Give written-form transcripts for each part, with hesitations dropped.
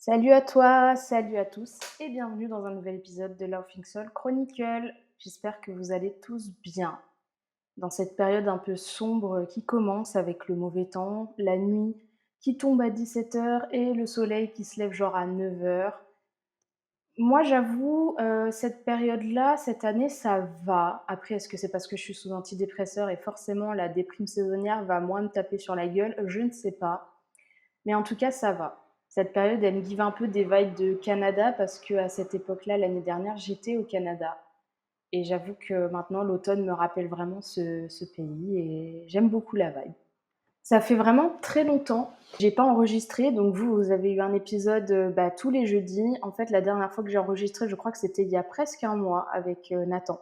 Salut à toi, salut à tous et bienvenue dans un nouvel épisode de Laughing Soul Chronicle. J'espère que vous allez tous bien. Dans cette période un peu sombre qui commence avec le mauvais temps, la nuit qui tombe à 17 heures et le soleil qui se lève genre à 9 heures. Moi j'avoue, cette période-là, cette année, ça va. Après, est-ce que c'est parce que je suis sous antidépresseur et forcément la déprime saisonnière va moins me taper sur la gueule? Je ne sais pas. Mais en tout cas, ça va. Cette période, elle me give un peu des vibes de Canada parce qu'à cette époque-là, l'année dernière, j'étais au Canada et j'avoue que maintenant l'automne me rappelle vraiment ce pays et j'aime beaucoup la vibe. Ça fait vraiment très longtemps. J'ai pas enregistré, donc vous avez eu un épisode, tous les jeudis. En fait, la dernière fois que j'ai enregistré, je crois que c'était il y a presque un mois avec, Nathan,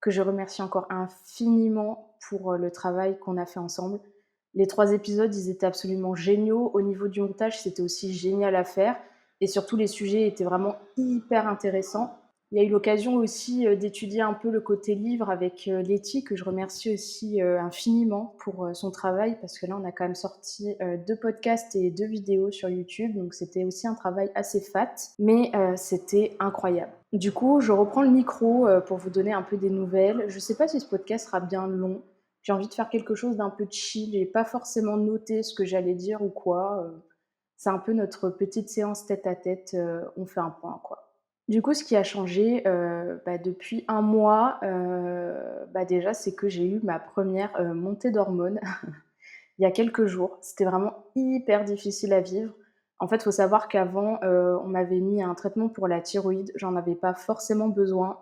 que je remercie encore infiniment pour, le travail qu'on a fait ensemble. Les 3 épisodes, ils étaient absolument géniaux. Au niveau du montage, c'était aussi génial à faire et surtout les sujets étaient vraiment hyper intéressants. Il y a eu l'occasion aussi, d'étudier un peu le côté livre avec, Letty, que je remercie aussi, infiniment pour, son travail parce que là, on a quand même sorti, 2 podcasts et 2 vidéos sur YouTube, donc c'était aussi un travail assez fat, mais c'était incroyable. Du coup, je reprends le micro, pour vous donner un peu des nouvelles. Je sais pas si ce podcast sera bien long. J'ai envie de faire quelque chose d'un peu chill et pas forcément noter ce que j'allais dire ou quoi, c'est un peu notre petite séance tête à tête, on fait un point, quoi. Du coup, ce qui a changé, depuis un mois, déjà, c'est que j'ai eu ma première re montée d'hormones il y a quelques jours. C'était vraiment hyper difficile à vivre. En fait, il faut savoir qu'avant, on m'avait mis un traitement pour la thyroïde. J'en avais pas forcément besoin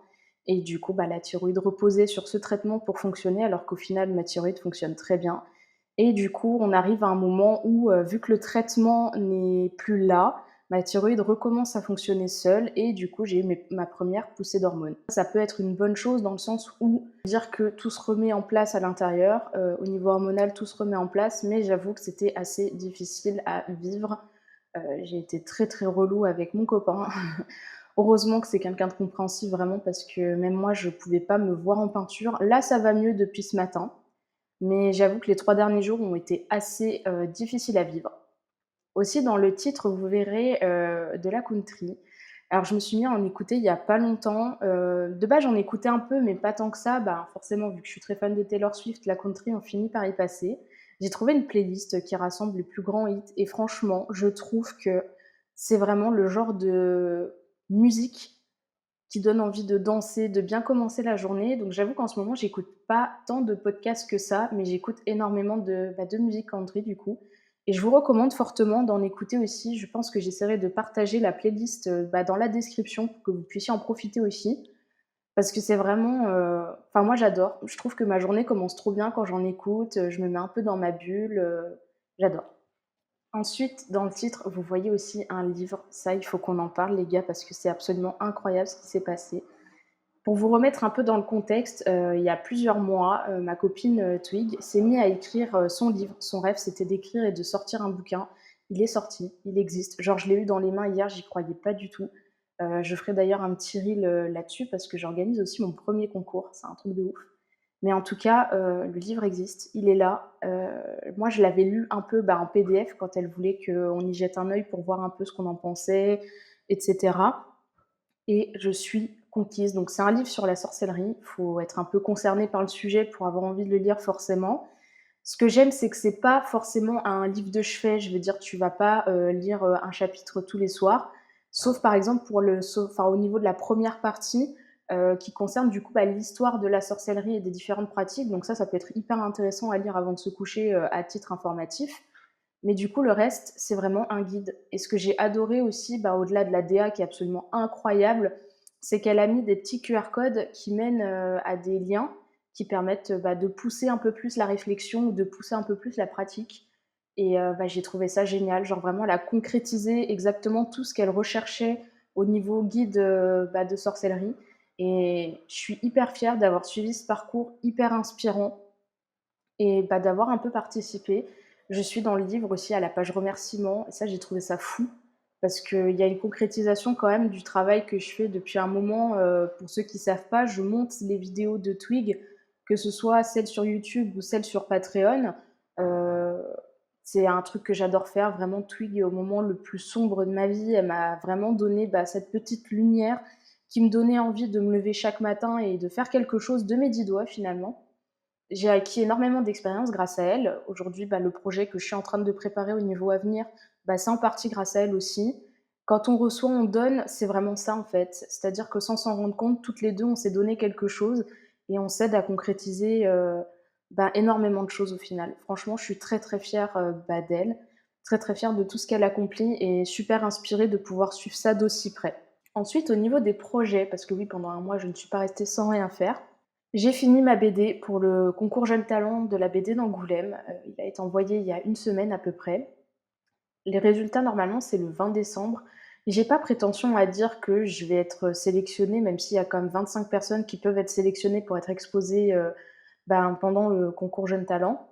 et du coup, la thyroïde reposait sur ce traitement pour fonctionner alors qu'au final, ma thyroïde fonctionne très bien et du coup, on arrive à un moment où, vu que le traitement n'est plus là, ma thyroïde recommence à fonctionner seule et du coup, j'ai eu ma première poussée d'hormones. Ça peut être une bonne chose dans le sens où dire que tout se remet en place à l'intérieur, au niveau hormonal, tout se remet en place, mais j'avoue que c'était assez difficile à vivre. J'ai été très, très relou avec mon copain. Heureusement que c'est quelqu'un de compréhensif vraiment parce que même moi, je pouvais pas me voir en peinture. Là, ça va mieux depuis ce matin, mais j'avoue que les 3 derniers jours ont été assez, difficiles à vivre. Aussi dans le titre, vous verrez, de la country. Alors je me suis mis à en écouter il y a pas longtemps, de base j'en écoutais un peu mais pas tant que ça, forcément vu que je suis très fan de Taylor Swift, la country on finit par y passer. J'ai trouvé une playlist qui rassemble les plus grands hits et franchement, je trouve que c'est vraiment le genre de musique qui donne envie de danser, de bien commencer la journée. Donc j'avoue qu'en ce moment, j'écoute pas tant de podcasts que ça, mais j'écoute énormément de musique country du coup. Et je vous recommande fortement d'en écouter aussi. Je pense que j'essaierai de partager la playlist dans la description pour que vous puissiez en profiter aussi. Parce que c'est vraiment. Enfin, moi j'adore. Je trouve que ma journée commence trop bien quand j'en écoute. Je me mets un peu dans ma bulle. J'adore. Ensuite, dans le titre, vous voyez aussi un livre. Ça, il faut qu'on en parle, les gars, parce que c'est absolument incroyable ce qui s'est passé. Pour vous remettre un peu dans le contexte, il y a plusieurs mois, ma copine, Twig s'est mise à écrire, son livre. Son rêve, c'était d'écrire et de sortir un bouquin. Il est sorti, il existe. Genre, je l'ai eu dans les mains hier, j'y croyais pas du tout. Je ferai d'ailleurs un petit reel, là-dessus parce que j'organise aussi mon premier concours. C'est un truc de ouf. Mais en tout cas, le livre existe, il est là. Moi, je l'avais lu un peu, en PDF quand elle voulait qu'on y jette un œil pour voir un peu ce qu'on en pensait et cetera et je suis conquise. Donc c'est un livre sur la sorcellerie. Il faut être un peu concerné par le sujet pour avoir envie de le lire forcément. Ce que j'aime, c'est que c'est pas forcément un livre de chevet. Je veux dire, tu vas pas lire un chapitre tous les soirs, sauf par exemple au niveau de la première partie qui concerne du coup l'histoire de la sorcellerie et des différentes pratiques. Donc ça peut être hyper intéressant à lire avant de se coucher à titre informatif. Mais du coup, le reste, c'est vraiment un guide. Et ce que j'ai adoré aussi, au-delà de la DA qui est absolument incroyable, c'est qu'elle a mis des petits QR codes qui mènent à des liens qui permettent de pousser un peu plus la réflexion ou de pousser un peu plus la pratique. Et j'ai trouvé ça génial. Genre vraiment, elle a concrétisé exactement tout ce qu'elle recherchait au niveau guide de sorcellerie. Et je suis hyper fière d'avoir suivi ce parcours hyper inspirant et d'avoir un peu participé. Je suis dans le livre aussi à la page remerciements et ça, j'ai trouvé ça fou parce qu'il y a une concrétisation quand même du travail que je fais depuis un moment. Pour ceux qui savent pas, je monte les vidéos de Twig, que ce soit celles sur YouTube ou celles sur Patreon. Heu, C'est un truc que j'adore faire, vraiment Twig, au moment le plus sombre de ma vie, elle m'a vraiment donné, cette petite lumière qui me donnait envie de me lever chaque matin et de faire quelque chose de mes 10 doigts finalement. J'ai acquis énormément d'expérience grâce à elle. Aujourd'hui, le projet que je suis en train de préparer au niveau à venir, c'est en partie grâce à elle aussi. Quand on reçoit, on donne, c'est vraiment ça en fait. C'est-à-dire que sans s'en rendre compte, toutes les 2, on s'est donné quelque chose et on s'aide à concrétiser, énormément de choses au final. Franchement, je suis très, très fière, d'elle, très, très fière de tout ce qu'elle accomplit et super inspirée de pouvoir suivre ça d'aussi près. Ensuite, au niveau des projets, parce que oui, pendant un mois, je ne suis pas restée sans rien faire. J'ai fini ma BD pour le concours Jeunes Talents de la BD d'Angoulême. Il a été envoyé il y a une semaine à peu près. Les résultats, normalement, c'est le 20 décembre. J'ai pas prétention à dire que je vais être sélectionnée, même s'il y a quand même 25 personnes qui peuvent être sélectionnées pour être exposées, pendant le concours Jeunes Talents,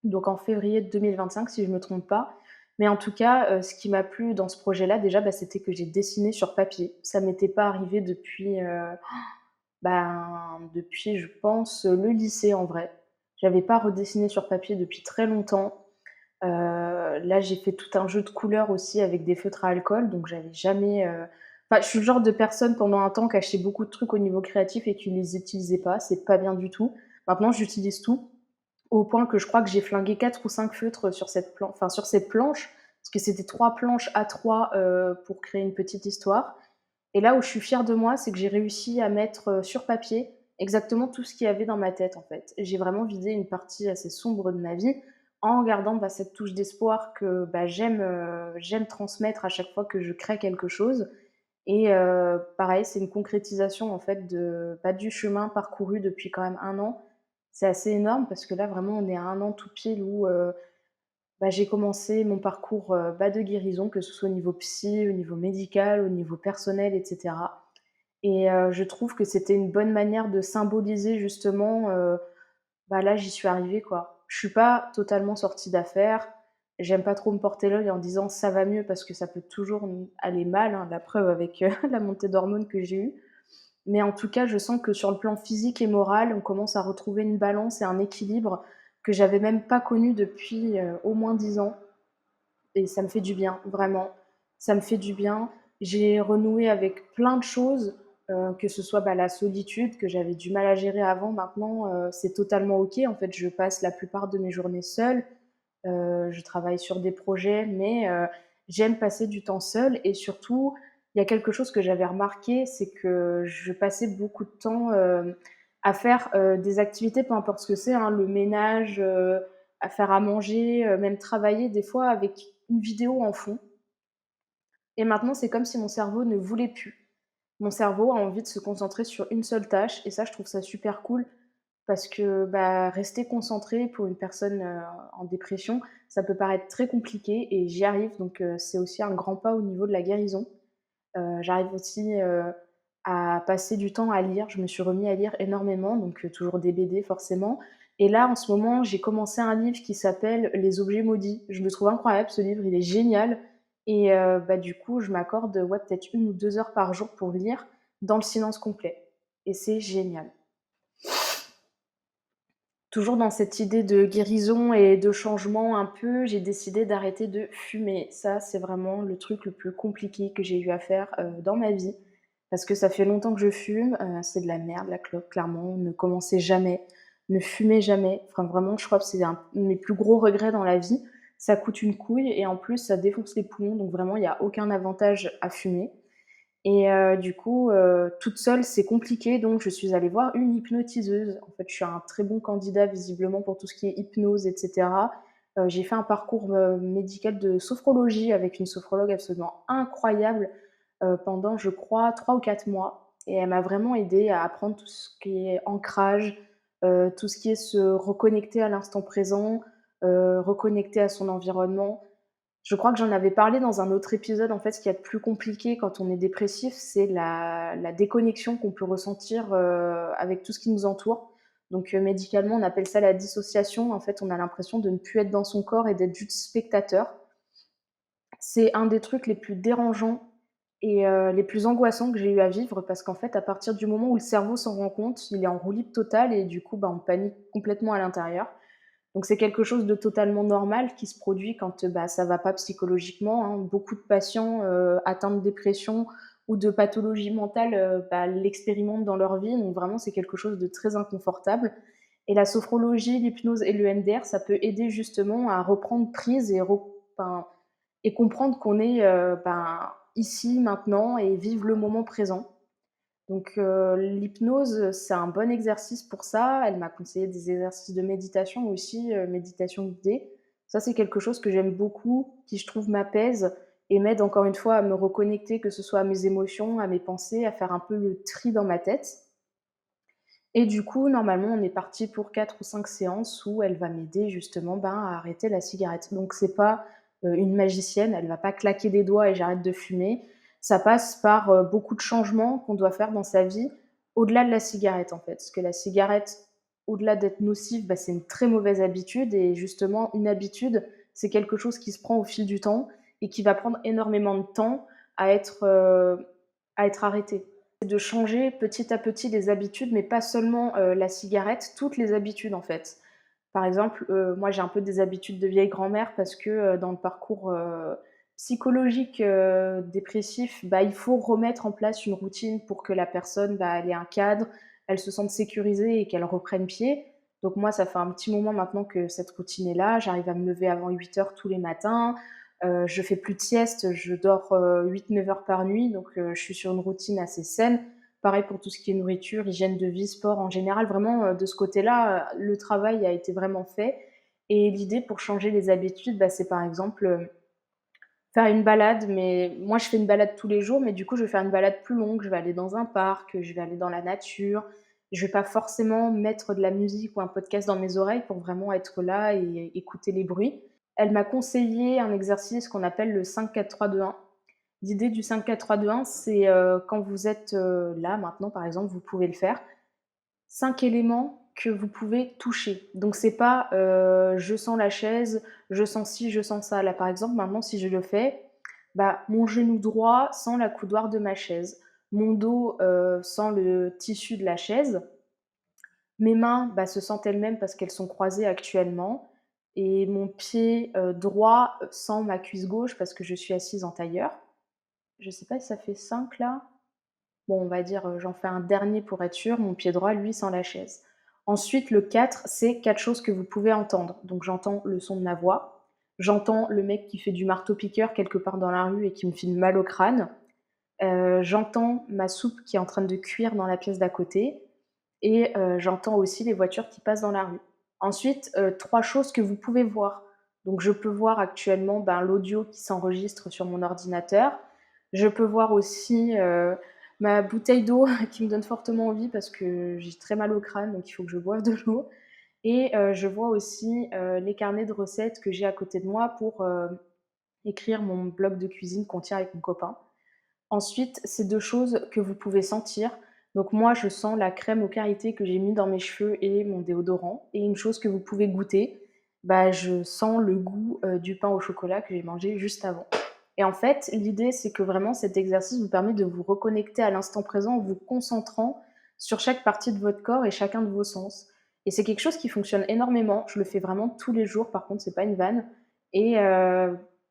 donc en février 2025 si je me trompe pas. Mais en tout cas, ce qui m'a plu dans ce projet-là déjà, c'était que j'ai dessiné sur papier. Ça m'était pas arrivé depuis je pense, le lycée en vrai. J'avais pas redessiné sur papier depuis très longtemps. Là, j'ai fait tout un jeu de couleurs aussi avec des feutres à alcool, donc j'avais jamais, je suis le genre de personne pendant un temps qui achetait beaucoup de trucs au niveau créatif et qui les utilisait pas, c'est pas bien du tout. Maintenant, j'utilise tout, au point que je crois que j'ai flingué 4 ou 5 feutres sur cette planche, parce que c'était 3 planches A3, pour créer une petite histoire. Et là où je suis fière de moi, c'est que j'ai réussi à mettre, sur papier exactement tout ce qu'il y avait dans ma tête, en fait. J'ai vraiment vidé une partie assez sombre de ma vie en gardant, cette touche d'espoir que, j'aime transmettre à chaque fois que je crée quelque chose. Et pareil, c'est une concrétisation, en fait, du chemin parcouru depuis quand même 1 an. C'est assez énorme parce que là, vraiment, on est à 1 an tout pile où, j'ai commencé mon parcours, de guérison, que ce soit au niveau psy, au niveau médical, au niveau personnel et cetera. Et je trouve que c'était une bonne manière de symboliser justement, là, j'y suis arrivée, quoi. Je suis pas totalement sortie d'affaire. J'aime pas trop me porter l'œil en disant: «Ça va mieux» parce que ça peut toujours aller mal, hein, la preuve avec, la montée d'hormones que j'ai eue. Mais en tout cas, je sens que sur le plan physique et moral, on commence à retrouver une balance et un équilibre que j'avais même pas connu depuis, au moins 10 ans. Et ça me fait du bien, vraiment. Ça me fait du bien. J'ai renoué avec plein de choses, que ce soit, la solitude que j'avais du mal à gérer avant. Maintenant, c'est totalement OK. En fait, je passe la plupart de mes journées seule. Je travaille sur des projets, mais j'aime passer du temps seule et surtout, il y a quelque chose que j'avais remarqué, c'est que je passais beaucoup de temps, à faire, des activités, peu importe ce que c'est, hein, le ménage, à faire à manger, même travailler des fois avec une vidéo en fond et maintenant c'est comme si mon cerveau ne voulait plus. Mon cerveau a envie de se concentrer sur une seule tâche et ça, je trouve ça super cool parce que, rester concentré pour une personne, en dépression, ça peut paraître très compliqué et j'y arrive donc c'est aussi un grand pas au niveau de la guérison. J'arrive aussi, à passer du temps à lire. Je me suis remis à lire énormément, donc toujours des BD forcément et là, en ce moment, j'ai commencé un livre qui s'appelle «Les objets maudits». Je le trouve incroyable ce livre, il est génial et du coup, je m'accorde, ouais, peut-être 1 ou 2 heures par jour pour lire dans le silence complet et c'est génial. Toujours dans cette idée de guérison et de changement un peu, j'ai décidé d'arrêter de fumer. Ça, c'est vraiment le truc le plus compliqué que j'ai eu à faire, dans ma vie. Parce que ça fait longtemps que je fume, c'est de la merde la clope, clairement. Ne commencez jamais, ne fumez jamais. Enfin vraiment, je crois que c'est un de mes plus gros regrets dans la vie. Ça coûte une couille et en plus ça défonce les poumons, donc vraiment il y a aucun avantage à fumer. Et du coup, toute seule, c'est compliqué, donc je suis allée voir une hypnotiseuse. En fait, je suis un très bon candidat visiblement pour tout ce qui est hypnose et cetera. J'ai fait un parcours, médical de sophrologie avec une sophrologue absolument incroyable, pendant je crois 3 ou 4 mois et elle m'a vraiment aidée à apprendre tout ce qui est ancrage, tout ce qui est se reconnecter à l'instant présent, reconnecter à son environnement. Je crois que j'en avais parlé dans un autre épisode. En fait, ce qu'il y a de plus compliqué quand on est dépressif, c'est la déconnexion qu'on peut ressentir, avec tout ce qui nous entoure. Donc, médicalement, on appelle ça la dissociation. En fait, on a l'impression de ne plus être dans son corps et d'être juste spectateur. C'est un des trucs les plus dérangeants et les plus angoissants que j'ai eu à vivre parce qu'en fait, à partir du moment où le cerveau s'en rend compte, il est en roue libre totale et du coup, on panique complètement à l'intérieur. Donc c'est quelque chose de totalement normal qui se produit quand, ça va pas psychologiquement, hein. Beaucoup de patients, atteints de dépression ou de pathologie mentale, l'expérimentent dans leur vie, donc vraiment c'est quelque chose de très inconfortable et la sophrologie, l'hypnose et le MDR, ça peut aider justement à reprendre prise et comprendre qu'on est, ici, maintenant et vivre le moment présent. Donc l'hypnose, c'est un bon exercice pour ça. Elle m'a conseillé des exercices de méditation aussi, méditation guidée. Ça, c'est quelque chose que j'aime beaucoup, qui je trouve m'apaise et m'aide encore une fois à me reconnecter, que ce soit à mes émotions, à mes pensées, à faire un peu le tri dans ma tête. Et du coup, normalement, on est parti pour 4 ou 5 séances où elle va m'aider justement, à arrêter la cigarette. Donc c'est pas, une magicienne, elle va pas claquer des doigts et j'arrête de fumer. Ça passe par, beaucoup de changements qu'on doit faire dans sa vie, au-delà de la cigarette, en fait. Parce que la cigarette, au-delà d'être nocive, c'est une très mauvaise habitude et justement une habitude, c'est quelque chose qui se prend au fil du temps et qui va prendre énormément de temps à être, heu, à être arrêté. De changer petit à petit les habitudes, mais pas seulement, la cigarette, toutes les habitudes, en fait. Par exemple, moi, j'ai un peu des habitudes de vieille grand-mère parce que, dans le parcours, psychologique, dépressif, il faut remettre en place une routine pour que la personne, elle ait un cadre, elle se sente sécurisée et qu'elle reprenne pied. Donc moi, ça fait un petit moment maintenant que cette routine est là. J'arrive à me lever avant 8 heures tous les matins. Je fais plus de sieste, je dors, 8-9 heures par nuit, donc je suis sur une routine assez saine. Pareil pour tout ce qui est nourriture, hygiène de vie, sport en général, vraiment, de ce côté-là, le travail a été vraiment fait et l'idée pour changer les habitudes, c'est par exemple, faire une balade, mais moi je fais une balade tous les jours, mais du coup je vais faire une balade plus longue. Je vais aller dans un parc, je vais aller dans la nature. Je vais pas forcément mettre de la musique ou un podcast dans mes oreilles pour vraiment être là et écouter les bruits. Elle m'a conseillé un exercice qu'on appelle le 5-4-3-2-1. L'idée du 5-4-3-2-1, c'est, quand vous êtes, là maintenant par exemple, vous pouvez le faire. 5 éléments que vous pouvez toucher. Donc c'est pas, je sens la chaise, je sens ci, je sens ça. Là, par exemple, maintenant, si je le fais, mon genou droit sent la coudoir de ma chaise. Mon dos, sent le tissu de la chaise. Mes mains, se sentent elles-mêmes parce qu'elles sont croisées actuellement et mon pied, droit, sent ma cuisse gauche parce que je suis assise en tailleur. Je sais pas si ça fait 5 là? Bon, on va dire, j'en fais un dernier pour être sûr. Mon pied droit, lui, sent la chaise. Ensuite, le 4, c'est 4 choses que vous pouvez entendre. Donc j'entends le son de ma voix, j'entends le mec qui fait du marteau-piqueur quelque part dans la rue et qui me file mal au crâne, j'entends ma soupe qui est en train de cuire dans la pièce d'à côté et j'entends aussi les voitures qui passent dans la rue. Ensuite, 3 choses que vous pouvez voir. Donc je peux voir actuellement, l'audio qui s'enregistre sur mon ordinateur. Je peux voir aussi, ma bouteille d'eau qui me donne fortement envie parce que j'ai très mal au crâne, donc il faut que je boive de l'eau et je vois aussi, les carnets de recettes que j'ai à côté de moi pour, écrire mon blog de cuisine qu'on tient avec mon copain. Ensuite, c'est 2 choses que vous pouvez sentir. Donc moi, je sens la crème au karité que j'ai mis dans mes cheveux et mon déodorant et une chose que vous pouvez goûter, je sens le goût, du pain au chocolat que j'ai mangé juste avant. Et en fait, l'idée, c'est que vraiment cet exercice vous permet de vous reconnecter à l'instant présent en vous concentrant sur chaque partie de votre corps et chacun de vos sens. Et c'est quelque chose qui fonctionne énormément. Je le fais vraiment tous les jours, par contre, c'est pas une vanne et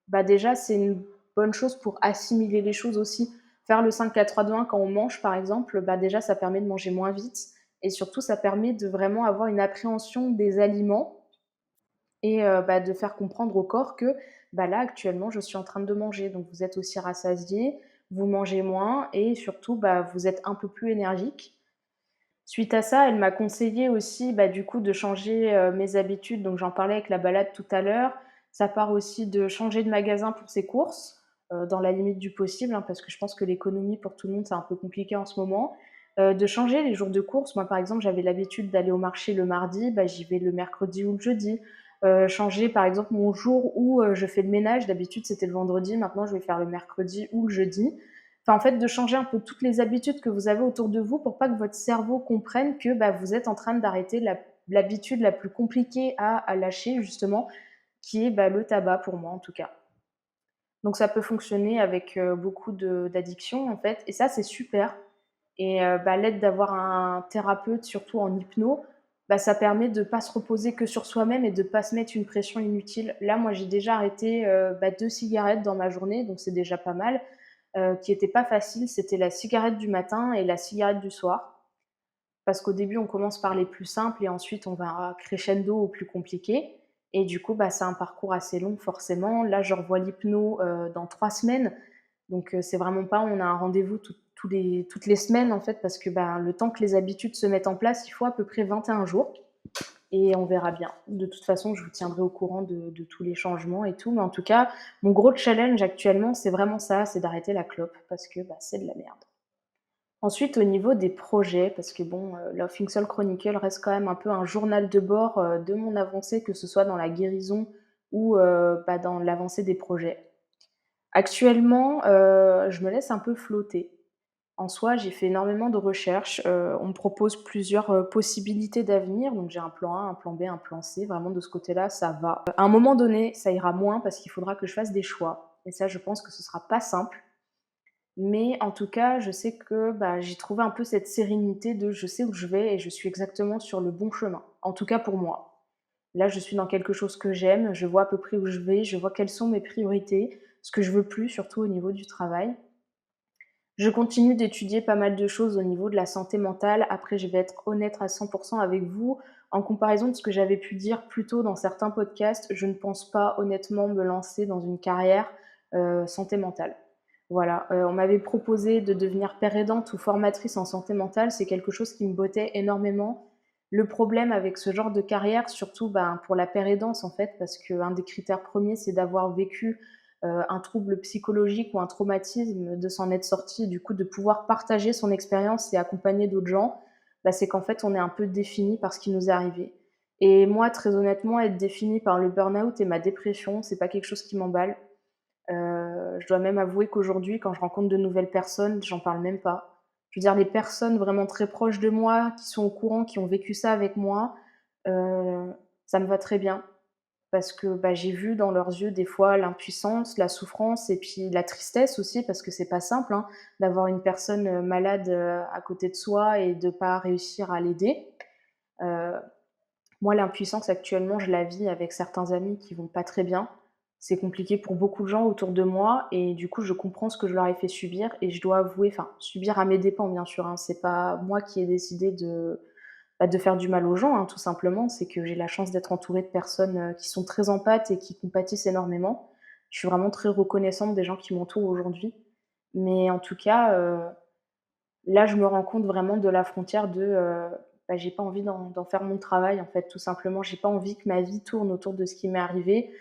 déjà, c'est une bonne chose pour assimiler les choses aussi. Faire le 5-4-3-2-1 quand on mange, par exemple, déjà, ça permet de manger moins vite et surtout, ça permet de vraiment avoir une appréhension des aliments et de faire comprendre au corps que, là, actuellement, je suis en train de manger. Donc vous êtes aussi rassasié, vous mangez moins et surtout, vous êtes un peu plus énergique. Suite à ça, elle m'a conseillé aussi, du coup, de changer, mes habitudes. Donc j'en parlais avec la balade tout à l'heure. Ça part aussi de changer de magasin pour ses courses, dans la limite du possible, hein, parce que je pense que l'économie pour tout le monde, c'est un peu compliqué en ce moment. De changer les jours de courses. Moi, par exemple, j'avais l'habitude d'aller au marché le mardi, j'y vais le mercredi ou le jeudi. Changer, par exemple, mon jour où, je fais le ménage. D'habitude, c'était le vendredi, maintenant je vais faire le mercredi ou le jeudi. Enfin, en fait, de changer un peu toutes les habitudes que vous avez autour de vous pour pas que votre cerveau comprenne que vous êtes en train d'arrêter l'habitude la plus compliquée à lâcher, justement, qui est le tabac, pour moi en tout cas. Donc ça peut fonctionner avec beaucoup d'addictions, en fait, et ça, c'est super. Et l'aide d'avoir un thérapeute, surtout en hypno, Bah, ça permet de pas se reposer que sur soi-même et de pas se mettre une pression inutile. Là, moi, j'ai déjà arrêté, 2 cigarettes dans ma journée, donc c'est déjà pas mal, qui étaient pas faciles. C'était la cigarette du matin et la cigarette du soir. Parce qu'au début, on commence par les plus simples et ensuite on va crescendo aux plus compliqués et du coup, bah, c'est un parcours assez long forcément. Là, je revois l'hypno, dans 3 semaines, donc c'est vraiment pas on a un rendez-vous toutes les semaines en fait parce que, ben, le temps que les habitudes se mettent en place, il faut à peu près 21 jours et on verra bien. De toute façon, je vous tiendrai au courant de tous les changements et tout, mais en tout cas, mon gros challenge actuellement, c'est vraiment ça, c'est d'arrêter la clope parce que, bah, c'est de la merde. Ensuite, au niveau des projets, parce que bon, Laughing Soul Chronicle reste quand même un peu un journal de bord, de mon avancée, que ce soit dans la guérison ou, bah, dans l'avancée des projets. Actuellement, je me laisse un peu flotter. En soi, j'ai fait énormément de recherches, on me propose plusieurs, possibilités d'avenir, donc j'ai un plan A, un plan B, un plan C. Vraiment de ce côté-là, ça va. À un moment donné, ça ira moins parce qu'il faudra que je fasse des choix et ça, je pense que ce sera pas simple. Mais en tout cas, je sais que, bah, j'ai trouvé un peu cette sérénité de je sais où je vais et je suis exactement sur le bon chemin. En tout cas pour moi. Là, je suis dans quelque chose que j'aime, je vois à peu près où je vais, je vois quelles sont mes priorités, ce que je veux plus, surtout au niveau du travail. Je continue d'étudier pas mal de choses au niveau de la santé mentale. Après, je vais être honnête à 100 avec vous. En comparaison de ce que j'avais pu dire plus tôt dans certains podcasts, je ne pense pas honnêtement me lancer dans une carrière, santé mentale. Voilà, on m'avait proposé de devenir père aidante ou formatrice en santé mentale, c'est quelque chose qui me bottait énormément. Le problème avec ce genre de carrière, surtout, ben, pour la père aidance en fait, parce qu'un des critères premiers, c'est d'avoir vécu un trouble psychologique ou un traumatisme, de s'en être sorti, du coup de pouvoir partager son expérience et accompagner d'autres gens, bah, c'est qu'en fait on est un peu défini par ce qui nous est arrivé. Et moi, très honnêtement, être définie par le burn-out et ma dépression, c'est pas quelque chose qui m'emballe. Je dois même avouer qu'aujourd'hui, quand je rencontre de nouvelles personnes, j'en parle même pas. Je veux dire, les personnes vraiment très proches de moi, qui sont au courant, qui ont vécu ça avec moi, heu, ça me va très bien parce que, bah, j'ai vu dans leurs yeux des fois l'impuissance, la souffrance et puis la tristesse aussi parce que c'est pas simple, hein, d'avoir une personne, malade, à côté de soi et de pas réussir à l'aider. Heu, Moi, l'impuissance actuellement, je la vis avec certains amis qui vont pas très bien. C'est compliqué pour beaucoup de gens autour de moi et du coup, je comprends ce que je leur ai fait subir et je dois avouer enfin, subir à mes dépens bien sûr, hein. C'est pas moi qui ai décidé de faire du mal aux gens, hein, tout simplement. C'est que j'ai la chance d'être entourée de personnes, qui sont très empathes et qui compatissent énormément. Je suis vraiment très reconnaissante des gens qui m'entourent aujourd'hui. Mais en tout cas, là, je me rends compte vraiment de la frontière de, bah, j'ai pas envie d'en faire mon travail, en fait, tout simplement. J'ai pas envie que ma vie tourne autour de ce qui m'est arrivé.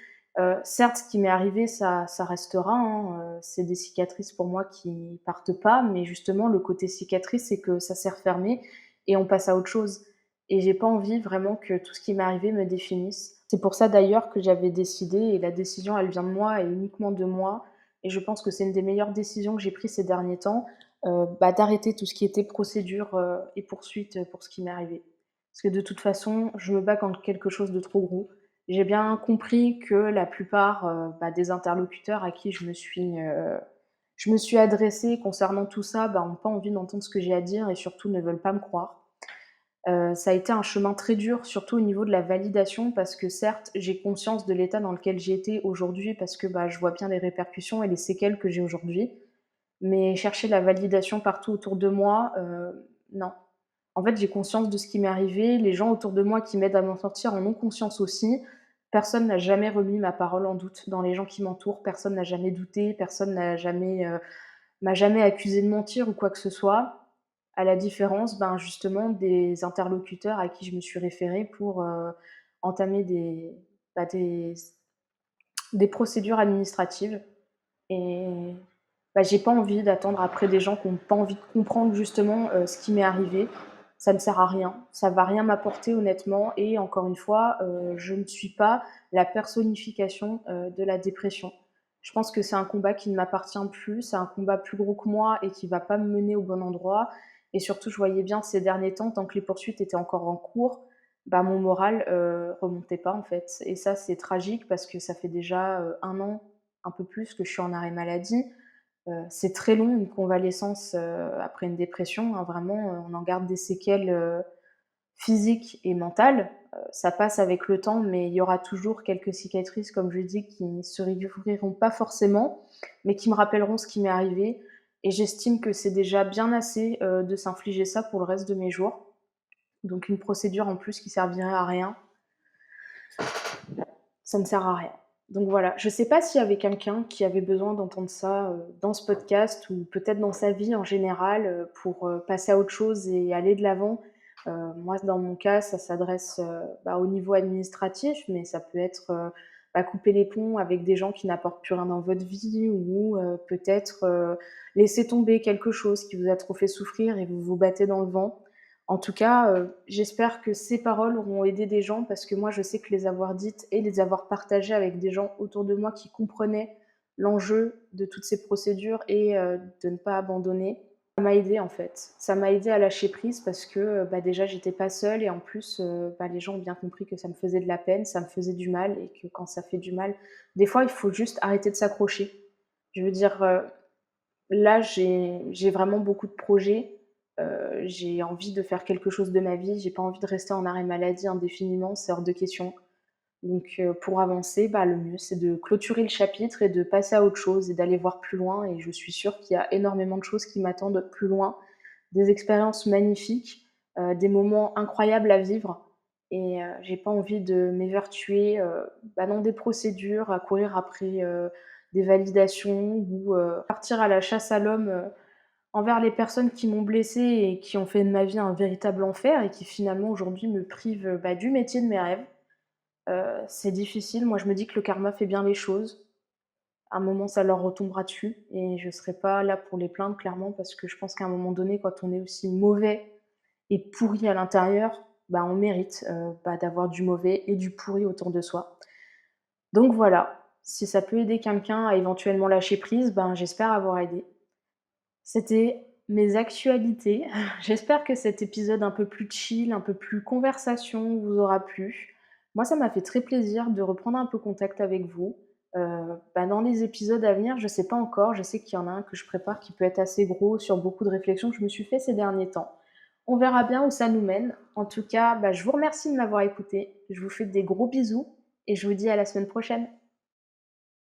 Certes, ce qui m'est arrivé, ça restera, hein, c'est des cicatrices pour moi qui partent pas, mais justement, le côté cicatrice, c'est que ça s'est refermé et on passe à autre chose et j'ai pas envie vraiment que tout ce qui m'est arrivé me définisse. C'est pour ça d'ailleurs que j'avais décidé et la décision, elle vient de moi et uniquement de moi et je pense que c'est une des meilleures décisions que j'ai prises ces derniers temps, bah, d'arrêter tout ce qui était procédure, et poursuite, pour ce qui m'est arrivé. Parce que de toute façon, je me bats contre quelque chose de trop gros. J'ai bien compris que la plupart, bah, des interlocuteurs à qui je me suis adressée concernant tout ça, bah, ont pas envie d'entendre ce que j'ai à dire et surtout ne veulent pas me croire. Ça a été un chemin très dur, surtout au niveau de la validation parce que certes, j'ai conscience de l'état dans lequel j'ai été aujourd'hui parce que, bah, je vois bien les répercussions et les séquelles que j'ai aujourd'hui. Mais chercher la validation partout autour de moi, non. En fait, j'ai conscience de ce qui m'est arrivé. Les gens autour de moi qui m'aident à m'en sortir en ont conscience aussi. Personne n'a jamais remis ma parole en doute. Dans les gens qui m'entourent, personne n'a jamais douté, personne m'a jamais accusé de mentir ou quoi que ce soit. À la différence, ben, justement, des interlocuteurs à qui je me suis référée pour, entamer bah, des procédures administratives et bah, j'ai pas envie d'attendre après des gens qui ont pas envie de comprendre justement, ce qui m'est arrivé. Ça ne sert à rien, ça va rien m'apporter honnêtement et encore une fois, je ne suis pas la personnification, de la dépression. Je pense que c'est un combat qui ne m'appartient plus, c'est un combat plus gros que moi et qui va pas me mener au bon endroit et surtout je voyais bien ces derniers temps, tant que les poursuites étaient encore en cours, bah, mon moral, remontait pas en fait et ça c'est tragique parce que ça fait déjà, 1 an, un peu plus que je suis en arrêt maladie. C'est très long une convalescence, après une dépression, hein, vraiment, on en garde des séquelles, physique et mentale. Ça passe avec le temps, mais il y aura toujours quelques cicatrices, comme je dis, qui ne se réouvriront pas forcément, mais qui me rappelleront ce qui m'est arrivé et j'estime que c'est déjà bien assez, de s'infliger ça pour le reste de mes jours. Donc une procédure en plus qui servirait à rien, ça ne sert à rien. Donc voilà, je sais pas s'il y avait quelqu'un qui avait besoin d'entendre ça, dans ce podcast ou peut-être dans sa vie en général, pour, passer à autre chose et aller de l'avant. Moi, dans mon cas, ça s'adresse, au niveau administratif, mais ça peut être, couper les ponts avec des gens qui n'apportent plus rien dans votre vie ou, peut-être, laisser tomber quelque chose qui vous a trop fait souffrir et vous vous battez dans le vent. En tout cas, j'espère que ces paroles auront aidé des gens parce que moi, je sais que les avoir dites et les avoir partagées avec des gens autour de moi qui comprenaient l'enjeu de toutes ces procédures et de ne pas abandonner, ça m'a aidée, en fait. Ça m'a aidée à lâcher prise parce que, déjà, j'étais pas seule et en plus, les gens ont bien compris que ça me faisait de la peine, ça me faisait du mal et que quand ça fait du mal, des fois, il faut juste arrêter de s'accrocher. Je veux dire, là, j'ai vraiment beaucoup de projets. J'ai envie de faire quelque chose de ma vie. J'ai pas envie de rester en arrêt maladie indéfiniment, c'est hors de question. Donc, pour avancer, le mieux, c'est de clôturer le chapitre et de passer à autre chose et d'aller voir plus loin et je suis sûre qu'il y a énormément de choses qui m'attendent plus loin, des expériences magnifiques, des moments incroyables à vivre et j'ai pas envie de m'évertuer, dans des procédures, à courir après, des validations ou partir à la chasse à l'homme, envers les personnes qui m'ont blessée et qui ont fait de ma vie un véritable enfer et qui finalement aujourd'hui me privent, du métier de mes rêves. C'est difficile. Moi, je me dis que le karma fait bien les choses. À un moment, ça leur retombera dessus et je serai pas là pour les plaindre clairement parce que je pense qu'à un moment donné, quand on est aussi mauvais et pourri à l'intérieur, on mérite, d'avoir du mauvais et du pourri autour de soi. Donc voilà, si ça peut aider quelqu'un à éventuellement lâcher prise, j'espère avoir aidé. C'était mes actualités. J'espère que cet épisode un peu plus chill, un peu plus conversation vous aura plu. Moi, ça m'a fait très plaisir de reprendre un peu contact avec vous. Dans les épisodes à venir, je sais pas encore, je sais qu'il y en a un que je prépare qui peut être assez gros sur beaucoup de réflexions que je me suis fait ces derniers temps. On verra bien où ça nous mène. En tout cas, je vous remercie de m'avoir écouté. Je vous fais des gros bisous et je vous dis à la semaine prochaine.